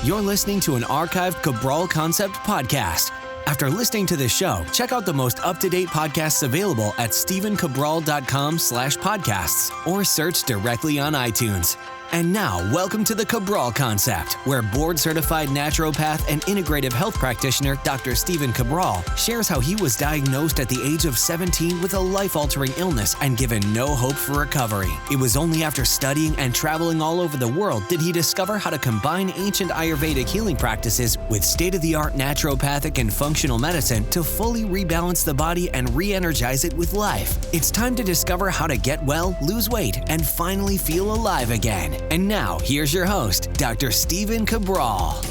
You're listening to an archived Cabral Concept podcast. After listening to this show, check out the most up-to-date podcasts available at stephencabral.com/podcasts or search directly on iTunes. And now, welcome to the Cabral Concept, where board-certified naturopath and integrative health practitioner Dr. Stephen Cabral shares how he was diagnosed at the age of 17 with a life-altering illness and given no hope for recovery. It was only after studying and traveling all over the world did he discover how to combine ancient Ayurvedic healing practices with state-of-the-art naturopathic and functional medicine to fully rebalance the body and re-energize it with life. It's time to discover how to get well, lose weight, and finally feel alive again. And now, here's your host, Dr. Stephen Cabral.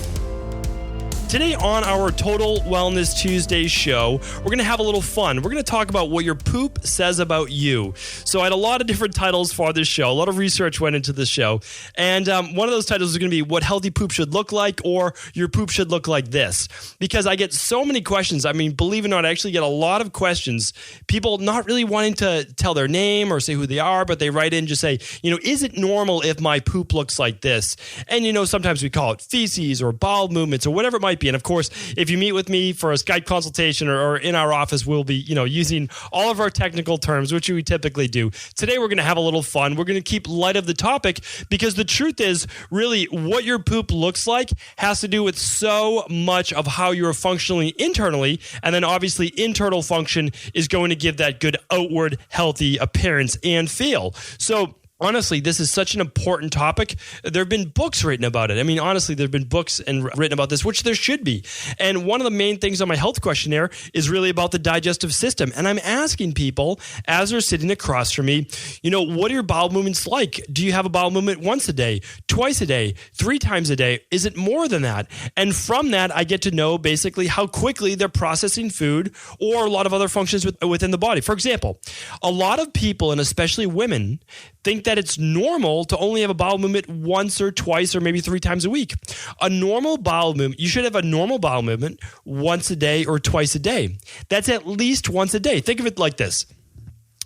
Today on our Total Wellness Tuesday show, we're going to have a little fun. We're going to talk about what your poop says about you. So I had a lot of different titles for this show. A lot of research went into this show. And one of those titles is going to be what healthy poop should look like, or your poop should look like this. Because I get so many questions. I mean, believe it or not, I actually get a lot of questions. People not really wanting to tell their name or say who they are, but they write in just say, is it normal if my poop looks like this? And, sometimes we call it feces or bowel movements or whatever it might be. And of course, if you meet with me for a Skype consultation or in our office, we'll be, using all of our technical terms, which we typically do. Today, we're going to have a little fun. We're going to keep light of the topic because the truth is really what your poop looks like has to do with so much of how you're functioning internally. And then obviously internal function is going to give that good outward healthy appearance and feel. So honestly, this is such an important topic. There have been books written about it. I mean, honestly, there have been books written about this, which there should be. And one of the main things on my health questionnaire is really about the digestive system. And I'm asking people as they're sitting across from me, what are your bowel movements like? Do you have a bowel movement once a day, twice a day, 3 times a day? Is it more than that? And from that, I get to know basically how quickly they're processing food or a lot of other functions within the body. For example, a lot of people, and especially women, think that it's normal to only have a bowel movement once or twice or maybe 3 times a week. A normal bowel movement, you should have a normal bowel movement once a day or twice a day. That's at least once a day. Think of it like this.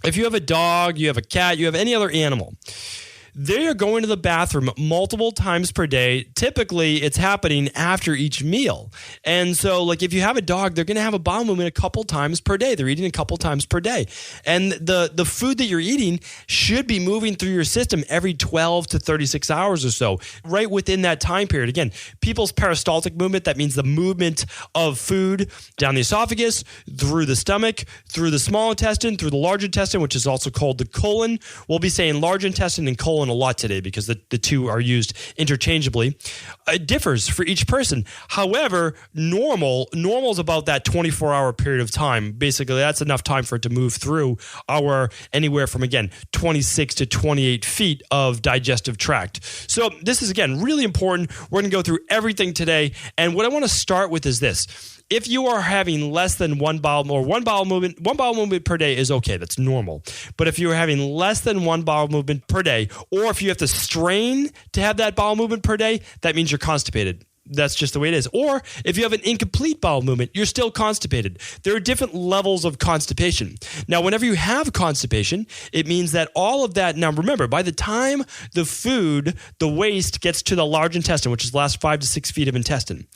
If you have a dog, you have a cat, you have any other animal, they are going to the bathroom multiple times per day. Typically, it's happening after each meal. And so, if you have a dog, they're going to have a bowel movement a couple times per day. They're eating a couple times per day. And the food that you're eating should be moving through your system every 12 to 36 hours or so, right within that time period. Again, people's peristaltic movement, that means the movement of food down the esophagus, through the stomach, through the small intestine, through the large intestine, which is also called the colon. We'll be saying large intestine and colon a lot today because the two are used interchangeably. It differs for each person. However, normal is about that 24-hour period of time. Basically, that's enough time for it to move through our anywhere from, again, 26 to 28 feet of digestive tract. So this is, again, really important. We're going to go through everything today. And what I want to start with is this. If you are having less than one bowel movement per day is okay. That's normal. But if you're having less than one bowel movement per day, or if you have to strain to have that bowel movement per day, that means you're constipated. That's just the way it is. Or if you have an incomplete bowel movement, you're still constipated. There are different levels of constipation. Now, whenever you have constipation, it means that all of that, now remember, by the time the waste gets to the large intestine, which is the last 5 to 6 feet of intestine,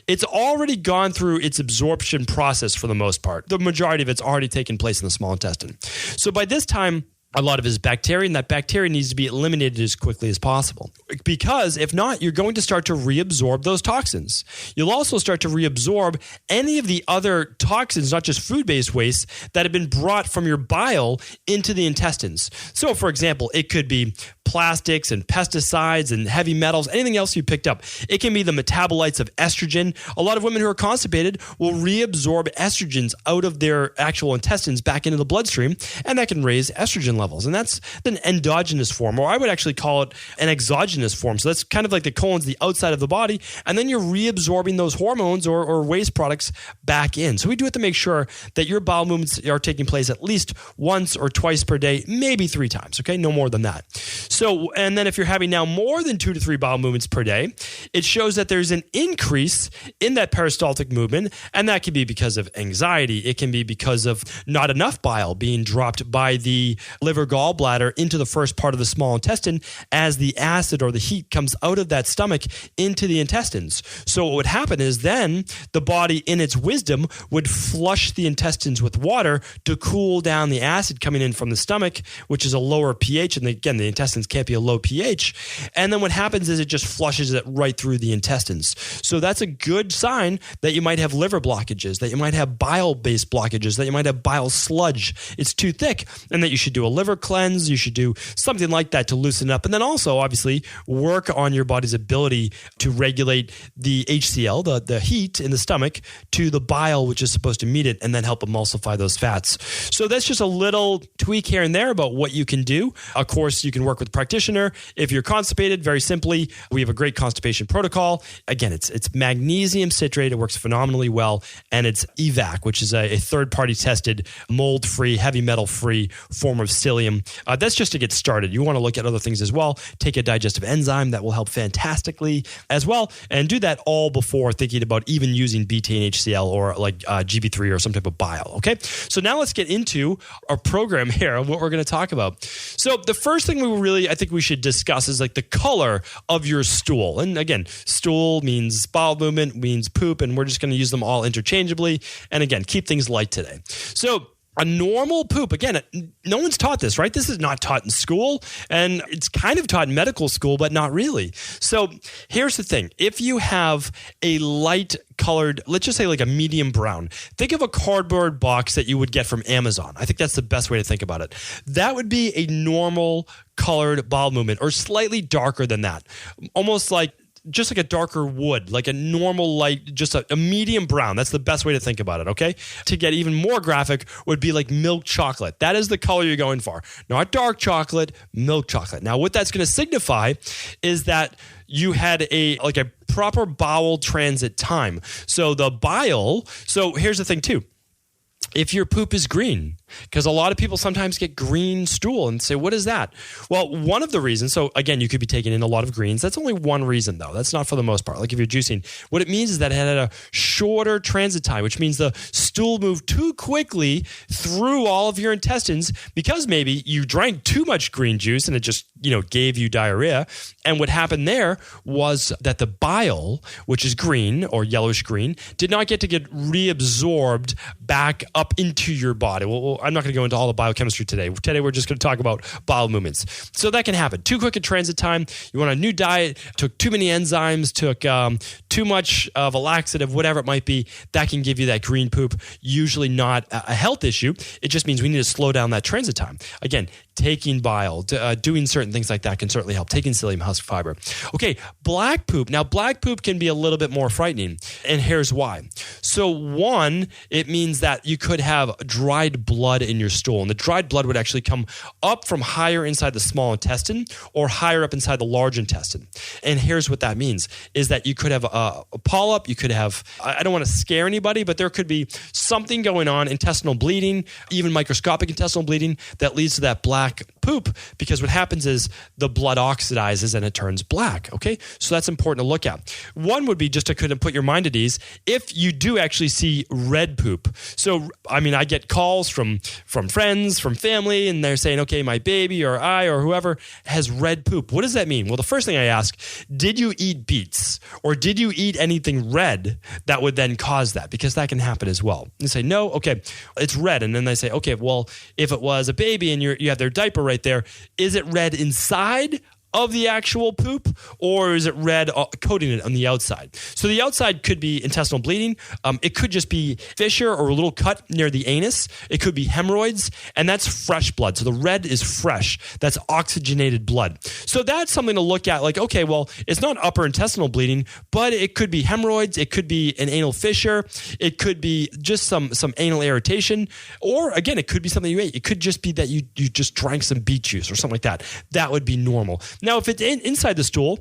it's already gone through its absorption process for the most part. The majority of it's already taken place in the small intestine. So by this time, a lot of it is bacteria, and that bacteria needs to be eliminated as quickly as possible. Because if not, you're going to start to reabsorb those toxins. You'll also start to reabsorb any of the other toxins, not just food-based wastes, that have been brought from your bile into the intestines. So, for example, it could be plastics and pesticides and heavy metals, anything else you picked up. It can be the metabolites of estrogen. A lot of women who are constipated will reabsorb estrogens out of their actual intestines back into the bloodstream, and that can raise estrogen levels. And that's an endogenous form, or I would actually call it an exogenous form. So that's kind of like the colon's the outside of the body, and then you're reabsorbing those hormones or waste products back in. So we do have to make sure that your bowel movements are taking place at least once or twice per day, maybe 3 times, okay? No more than that. So, and then if you're having now more than 2 to 3 bowel movements per day, it shows that there's an increase in that peristaltic movement. And that can be because of anxiety. It can be because of not enough bile being dropped by the liver gallbladder into the first part of the small intestine as the acid or the heat comes out of that stomach into the intestines. So what would happen is then the body in its wisdom would flush the intestines with water to cool down the acid coming in from the stomach, which is a lower pH. And again, the intestines can't be a low pH. And then what happens is it just flushes it right through the intestines. So that's a good sign that you might have liver blockages, that you might have bile-based blockages, that you might have bile sludge. It's too thick, and that you should do a liver cleanse. You should do something like that to loosen up. And then also, obviously, work on your body's ability to regulate the HCl, the heat in the stomach, to the bile, which is supposed to meet it, and then help emulsify those fats. So that's just a little tweak here and there about what you can do. Of course, you can work with a practitioner. If you're constipated, very simply, we have a great constipation protocol. Again, it's magnesium citrate. It works phenomenally well. And it's EVAC, which is a third-party tested, mold-free, heavy metal-free form of psyllium. That's just to get started. You want to look at other things as well. Take a digestive enzyme that will help fantastically as well. And do that all before thinking about even using betaine HCl or like GB3 or some type of bile. Okay. So now let's get into our program here of what we're going to talk about. So the first thing I think we should discuss is like the color of your stool. And again, stool means bowel movement, means poop, and we're just going to use them all interchangeably. And again, keep things light today. So a normal poop, again, no one's taught this, right? This is not taught in school, and it's kind of taught in medical school, but not really. So here's the thing. If you have a light colored, let's just say like a medium brown, think of a cardboard box that you would get from Amazon. I think that's the best way to think about it. That would be a normal colored bowel movement, or slightly darker than that. Almost like just like a darker wood, like a normal light, just a medium brown. That's the best way to think about it, okay? To get even more graphic would be like milk chocolate. That is the color you're going for. Not dark chocolate, milk chocolate. Now, what that's going to signify is that you had a proper bowel transit time. So the bile, so here's the thing too. If your poop is green, because a lot of people sometimes get green stool and say, what is that? Well, one of the reasons, so again, you could be taking in a lot of greens. That's only one reason though. That's not for the most part. Like if you're juicing, what it means is that it had a shorter transit time, which means the stool moved too quickly through all of your intestines because maybe you drank too much green juice and it just, gave you diarrhea. And what happened there was that the bile, which is green or yellowish green, did not get reabsorbed back up into your body. Well, I'm not going to go into all the biochemistry today. Today, we're just going to talk about bowel movements. So that can happen. Too quick a transit time. You want a new diet, took too many enzymes, took too much of a laxative, whatever it might be. That can give you that green poop. Usually not a health issue. It just means we need to slow down that transit time. Again, taking bile, doing certain things like that can certainly help. Taking psyllium husk fiber. Okay, black poop. Now, black poop can be a little bit more frightening, and here's why. So one, it means that you could have dried blood in your stool, and the dried blood would actually come up from higher inside the small intestine or higher up inside the large intestine. And here's what that means, is that you could have a polyp, you could have, I don't want to scare anybody, but there could be something going on, intestinal bleeding, even microscopic intestinal bleeding that leads to that black poop, because what happens is the blood oxidizes and it turns black, okay? So that's important to look at. One would be just to kind of put your mind at ease if you do actually see red poop. So, I get calls from friends, from family, and they're saying, okay, my baby or I or whoever has red poop. What does that mean? Well, the first thing I ask, did you eat beets or did you eat anything red that would then cause that? Because that can happen as well. You say, no, okay, it's red. And then they say, okay, well, if it was a baby and you have their diaper right there, is it red inside of the actual poop, or is it red coating it on the outside? So the outside could be intestinal bleeding. It could just be fissure or a little cut near the anus. It could be hemorrhoids, and that's fresh blood. So the red is fresh. That's oxygenated blood. So that's something to look at, like, okay, well, it's not upper intestinal bleeding, but it could be hemorrhoids. It could be an anal fissure. It could be just some anal irritation. Or again, it could be something you ate. It could just be that you just drank some beet juice or something like that. That would be normal. Now, if it's inside the stool,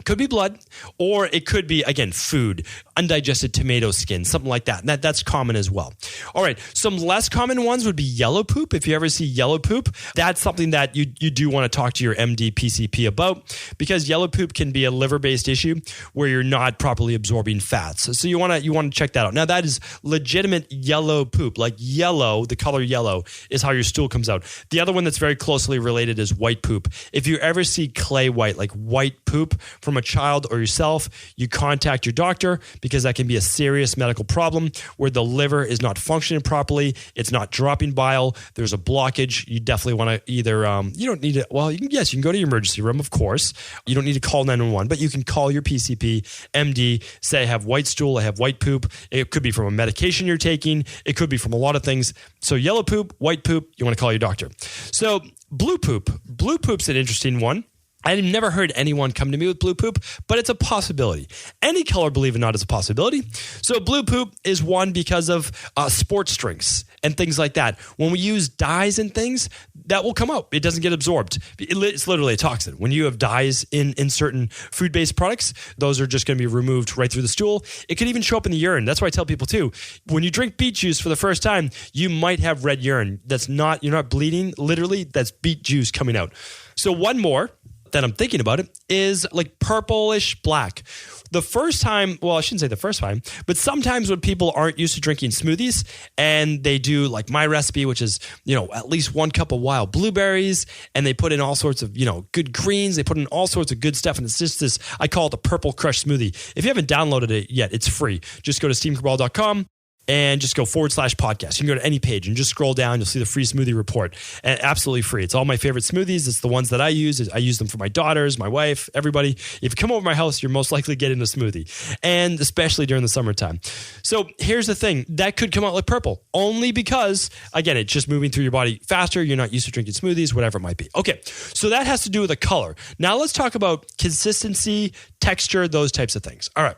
Could be blood, or it could be, again, food, undigested tomato skin, something like that. That's common as well. All right, some less common ones would be yellow poop. If you ever see yellow poop, that's something that you do want to talk to your MD PCP about, because yellow poop can be a liver-based issue where you're not properly absorbing fats. So you want to check that out. Now, that is legitimate yellow poop. Like yellow, the color yellow is how your stool comes out. The other one that's very closely related is white poop. If you ever see clay white, like white poop from a child or yourself, you contact your doctor, because that can be a serious medical problem where the liver is not functioning properly. It's not dropping bile. There's a blockage. You definitely want to either, you don't need to, well, you can go to your emergency room, of course. You don't need to call 911, but you can call your PCP, MD, say I have white stool, I have white poop. It could be from a medication you're taking. It could be from a lot of things. So yellow poop, white poop, you want to call your doctor. So blue poop. Blue poop's an interesting one. I've never heard anyone come to me with blue poop, but it's a possibility. Any color, believe it or not, is a possibility. So blue poop is one because of sports drinks and things like that. When we use dyes and things, that will come out. It doesn't get absorbed. It's literally a toxin. When you have dyes in certain food-based products, those are just going to be removed right through the stool. It could even show up in the urine. That's why I tell people too, when you drink beet juice for the first time, you might have red urine. You're not bleeding. Literally, that's beet juice coming out. So one more that I'm thinking about it is like purplish black. The first time, well, I shouldn't say the first time, but sometimes when people aren't used to drinking smoothies and they do like my recipe, which is, at least 1 cup of wild blueberries, and they put in all sorts of, good greens, they put in all sorts of good stuff. And it's just this, I call it the purple crush smoothie. If you haven't downloaded it yet, it's free. Just go to stevencabral.com. and just go /podcast. You can go to any page and just scroll down. You'll see the free smoothie report. And absolutely free. It's all my favorite smoothies. It's the ones that I use. I use them for my daughters, my wife, everybody. If you come over to my house, you're most likely getting a smoothie, and especially during the summertime. So here's the thing. That could come out like purple, only because, again, it's just moving through your body faster. You're not used to drinking smoothies, whatever it might be. Okay, so that has to do with the color. Now let's talk about consistency, texture, those types of things. All right.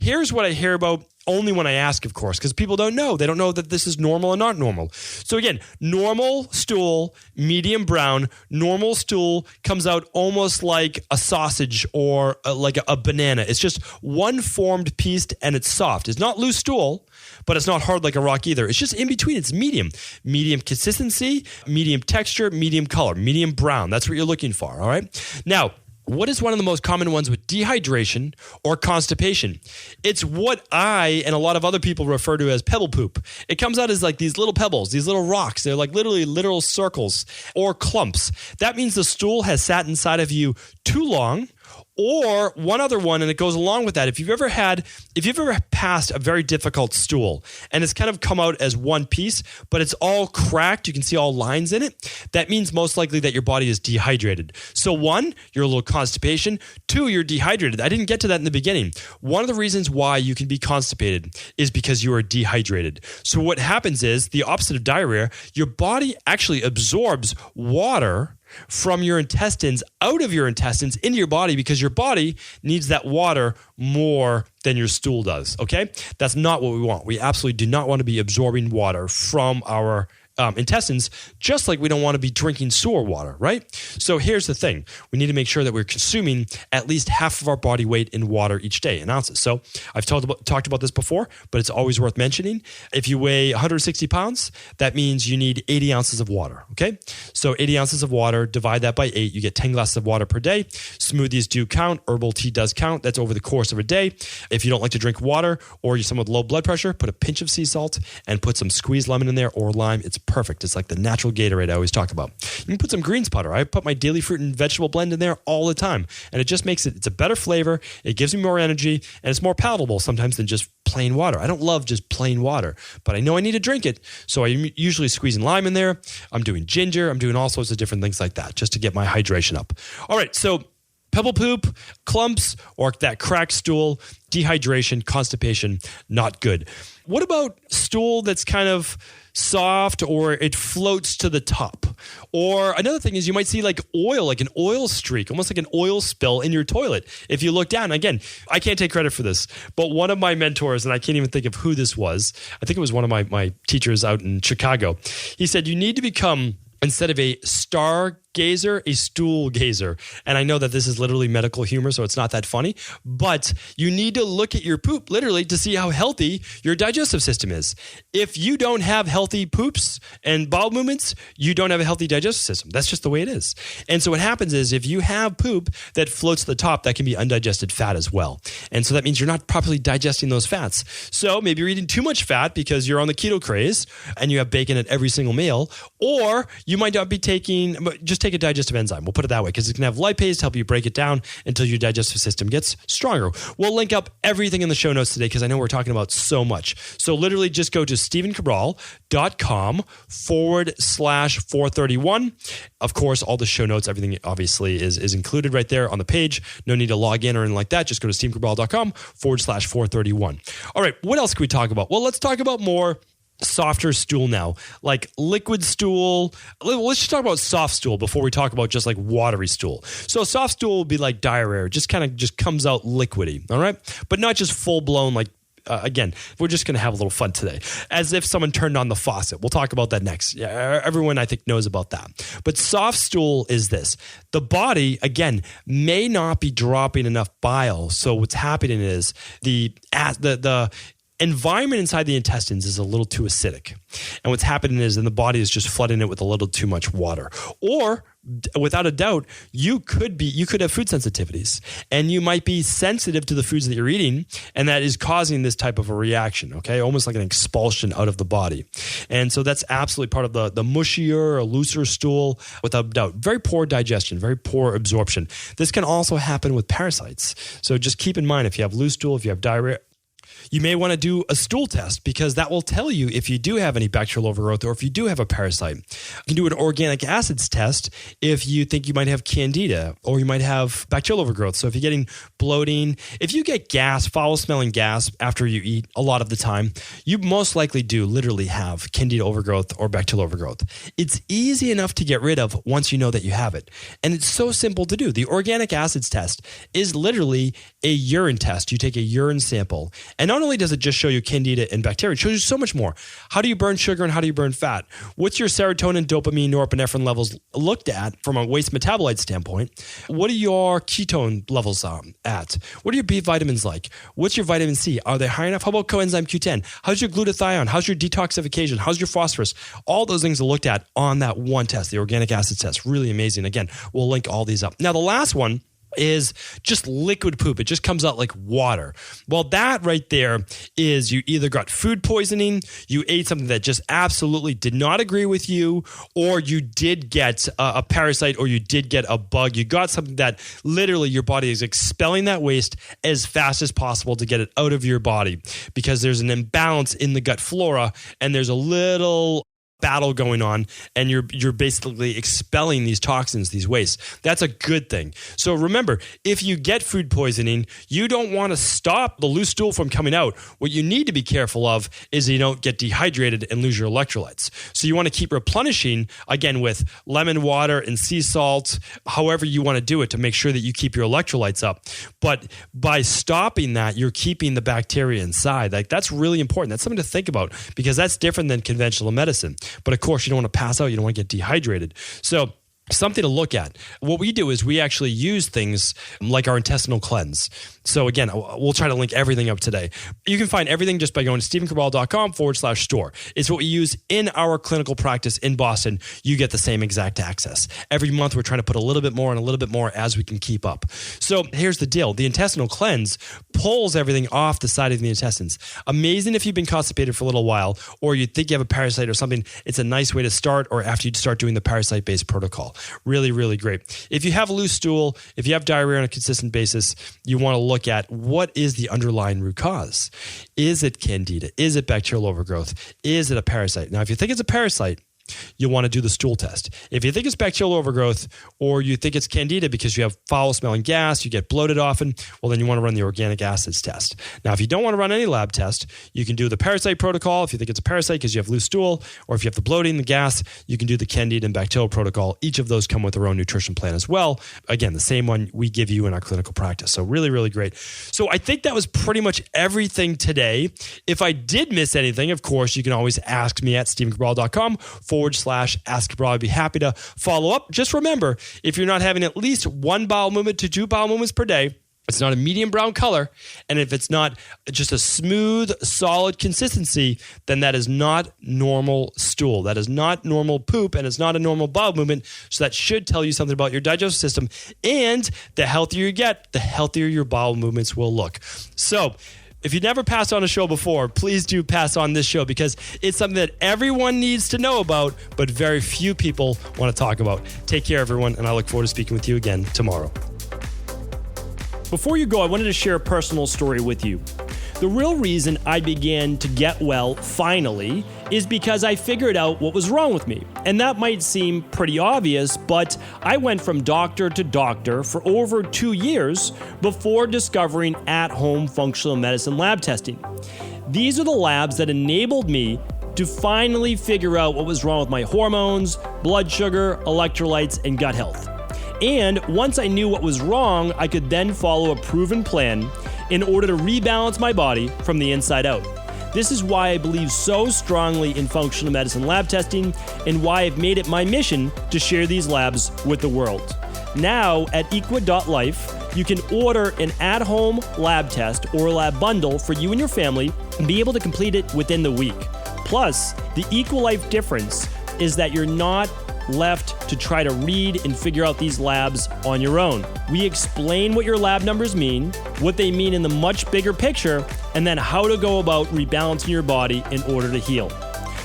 Here's what I hear about only when I ask, of course, because people don't know. They don't know that this is normal and not normal. So again, normal stool, medium brown. Normal stool comes out almost like a sausage or like a banana. It's just one formed piece and it's soft. It's not loose stool, but it's not hard like a rock either. It's just in between. It's medium. Medium consistency, medium texture, medium color, medium brown. That's what you're looking for, all right? Now, what is one of the most common ones with dehydration or constipation? It's what I and a lot of other people refer to as pebble poop. It comes out as like these little pebbles, these little rocks. They're like literally literal circles or clumps. That means the stool has sat inside of you too long. Or one other one, and it goes along with that. If you've ever passed a very difficult stool and it's kind of come out as one piece, but it's all cracked, you can see all lines in it, that means most likely that your body is dehydrated. So 1, you're a little constipation. 2, you're dehydrated. I didn't get to that in the beginning. One of the reasons why you can be constipated is because you are dehydrated. So what happens is the opposite of diarrhea, your body actually absorbs water from your intestines out of your intestines into your body because your body needs that water more than your stool does, okay? That's not what we want. We absolutely do not want to be absorbing water from our intestines, just like we don't want to be drinking sewer water, right? So here's the thing. We need to make sure that we're consuming at least half of our body weight in water each day in ounces. So I've talked about this before, but it's always worth mentioning. If you weigh 160 pounds, that means you need 80 ounces of water, okay? So 80 ounces of water, divide that by 8, you get 10 glasses of water per day. Smoothies do count. Herbal tea does count. That's over the course of a day. If you don't like to drink water or you're someone with low blood pressure, put a pinch of sea salt and put some squeezed lemon in there or lime. It's perfect. It's like the natural Gatorade I always talk about. You can put some greens powder. I put my daily fruit and vegetable blend in there all the time. And it just makes it's a better flavor. It gives me more energy and it's more palatable sometimes than just plain water. I don't love just plain water, but I know I need to drink it. So I'm usually squeezing lime in there. I'm doing ginger. I'm doing all sorts of different things like that just to get my hydration up. All right. So pebble poop, clumps, or that cracked stool, dehydration, constipation, not good. What about stool that's kind of soft or it floats to the top? Or another thing is you might see like oil, like an oil streak, almost like an oil spill in your toilet. If you look down, again, I can't take credit for this, but one of my mentors, and I can't even think of who this was, I think it was one of my teachers out in Chicago, he said, you need to become instead of a stargazer, a stool gazer. And I know that this is literally medical humor, so it's not that funny, but you need to look at your poop literally to see how healthy your digestive system is. If you don't have healthy poops and bowel movements, you don't have a healthy digestive system. That's just the way it is. And so what happens is if you have poop that floats to the top, that can be undigested fat as well. And so that means you're not properly digesting those fats. So maybe you're eating too much fat because you're on the keto craze and you have bacon at every single meal, or you might not be just take a digestive enzyme. We'll put it that way because it can have lipase to help you break it down until your digestive system gets stronger. We'll link up everything in the show notes today because I know we're talking about so much. So literally just go to stevencabral.com/431. Of course, all the show notes, everything obviously is included right there on the page. No need to log in or anything like that. Just go to stevencabral.com/431. All right, what else can we talk about? Well, let's talk about more softer stool now, like liquid stool. Let's just talk about soft stool before we talk about just like watery stool. So soft stool will be like diarrhea. It just kind of just comes out liquidy, all right? But not just full blown like, again, we're just going to have a little fun today, as if someone turned on the faucet. We'll talk about that next. Yeah, everyone, I think, knows about that. But soft stool is this. The body, again, may not be dropping enough bile. So what's happening is the environment inside the intestines is a little too acidic. And what's happening is then the body is just flooding it with a little too much water. Or without a doubt, you could have food sensitivities and you might be sensitive to the foods that you're eating, and that is causing this type of a reaction, okay? Almost like an expulsion out of the body. And so that's absolutely part of the mushier or looser stool, without doubt. Very poor digestion, very poor absorption. This can also happen with parasites. So just keep in mind, if you have loose stool, if you have diarrhea, you may want to do a stool test because that will tell you if you do have any bacterial overgrowth or if you do have a parasite. You can do an organic acids test if you think you might have candida or you might have bacterial overgrowth. So if you're getting bloating, if you get gas, foul-smelling gas after you eat a lot of the time, you most likely do literally have candida overgrowth or bacterial overgrowth. It's easy enough to get rid of once you know that you have it. And it's so simple to do. The organic acids test is literally a urine test. You take a urine sample, and not only does it just show you candida and bacteria, it shows you so much more. How do you burn sugar and how do you burn fat? What's your serotonin, dopamine, norepinephrine levels looked at from a waste metabolite standpoint? What are your ketone levels at? What are your B vitamins like? What's your vitamin C? Are they high enough? How about coenzyme Q10? How's your glutathione? How's your detoxification? How's your phosphorus? All those things are looked at on that one test, the organic acid test. Really amazing. Again, we'll link all these up. Now, the last one is just liquid poop. It just comes out like water. Well, that right there is you either got food poisoning, you ate something that just absolutely did not agree with you, or you did get a parasite, or you did get a bug. You got something that literally your body is expelling that waste as fast as possible to get it out of your body because there's an imbalance in the gut flora and there's a little battle going on, and you're basically expelling these toxins, these wastes. That's a good thing. So remember, if you get food poisoning, you don't want to stop the loose stool from coming out. What you need to be careful of is you don't get dehydrated and lose your electrolytes. So you want to keep replenishing, again, with lemon water and sea salt, however you want to do it to make sure that you keep your electrolytes up. But by stopping that, you're keeping the bacteria inside. Like, that's really important. That's something to think about because that's different than conventional medicine. But of course, you don't want to pass out. You don't want to get dehydrated. So something to look at. What we do is we actually use things like our intestinal cleanse. So again, we'll try to link everything up today. You can find everything just by going to stevencabral.com/store. It's what we use in our clinical practice in Boston. You get the same exact access. Every month, we're trying to put a little bit more and a little bit more as we can keep up. So here's the deal. The intestinal cleanse pulls everything off the side of the intestines. Amazing if you've been constipated for a little while or you think you have a parasite or something. It's a nice way to start, or after you start doing the parasite-based protocol. Really, really great. If you have a loose stool, if you have diarrhea on a consistent basis, you want to look at what is the underlying root cause. Is it candida? Is it bacterial overgrowth? Is it a parasite? Now, if you think it's a parasite, you'll want to do the stool test. If you think it's bacterial overgrowth or you think it's candida because you have foul-smelling gas, you get bloated often, well, then you want to run the organic acids test. Now, if you don't want to run any lab test, you can do the parasite protocol. If you think it's a parasite because you have loose stool, or if you have the bloating, the gas, you can do the candida and bacterial protocol. Each of those come with their own nutrition plan as well. Again, the same one we give you in our clinical practice. So really, really great. So I think that was pretty much everything today. If I did miss anything, of course, you can always ask me at stevencabral.com/store. /Ask Cabral. I'd be happy to follow up. Just remember, if you're not having at least 1 bowel movement to 2 bowel movements per day, it's not a medium brown color, and if it's not just a smooth, solid consistency, then that is not normal stool. That is not normal poop, and it's not a normal bowel movement. So that should tell you something about your digestive system. And the healthier you get, the healthier your bowel movements will look. So if you never passed on a show before, please do pass on this show, because it's something that everyone needs to know about, but very few people want to talk about. Take care, everyone, and I look forward to speaking with you again tomorrow. Before you go, I wanted to share a personal story with you. The real reason I began to get well finally is because I figured out what was wrong with me. And that might seem pretty obvious, but I went from doctor to doctor for over 2 years before discovering at-home functional medicine lab testing. These are the labs that enabled me to finally figure out what was wrong with my hormones, blood sugar, electrolytes, and gut health. And once I knew what was wrong, I could then follow a proven plan in order to rebalance my body from the inside out. This is why I believe so strongly in functional medicine lab testing, and why I've made it my mission to share these labs with the world. Now at equa.life, you can order an at-home lab test or lab bundle for you and your family and be able to complete it within the week. Plus, the EquaLife difference is that you're not left to try to read and figure out these labs on your own. We explain what your lab numbers mean, what they mean in the much bigger picture, and then how to go about rebalancing your body in order to heal.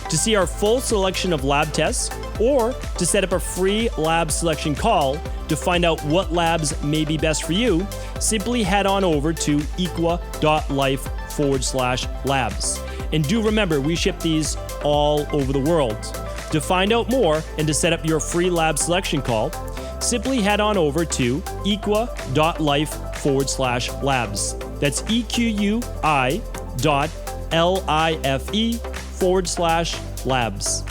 To see our full selection of lab tests, or to set up a free lab selection call to find out what labs may be best for you, simply head on over to equa.life/labs. And do remember, we ship these all over the world. To find out more and to set up your free lab selection call, simply head on over to equa.life/labs. That's EQUI.LIFE/labs.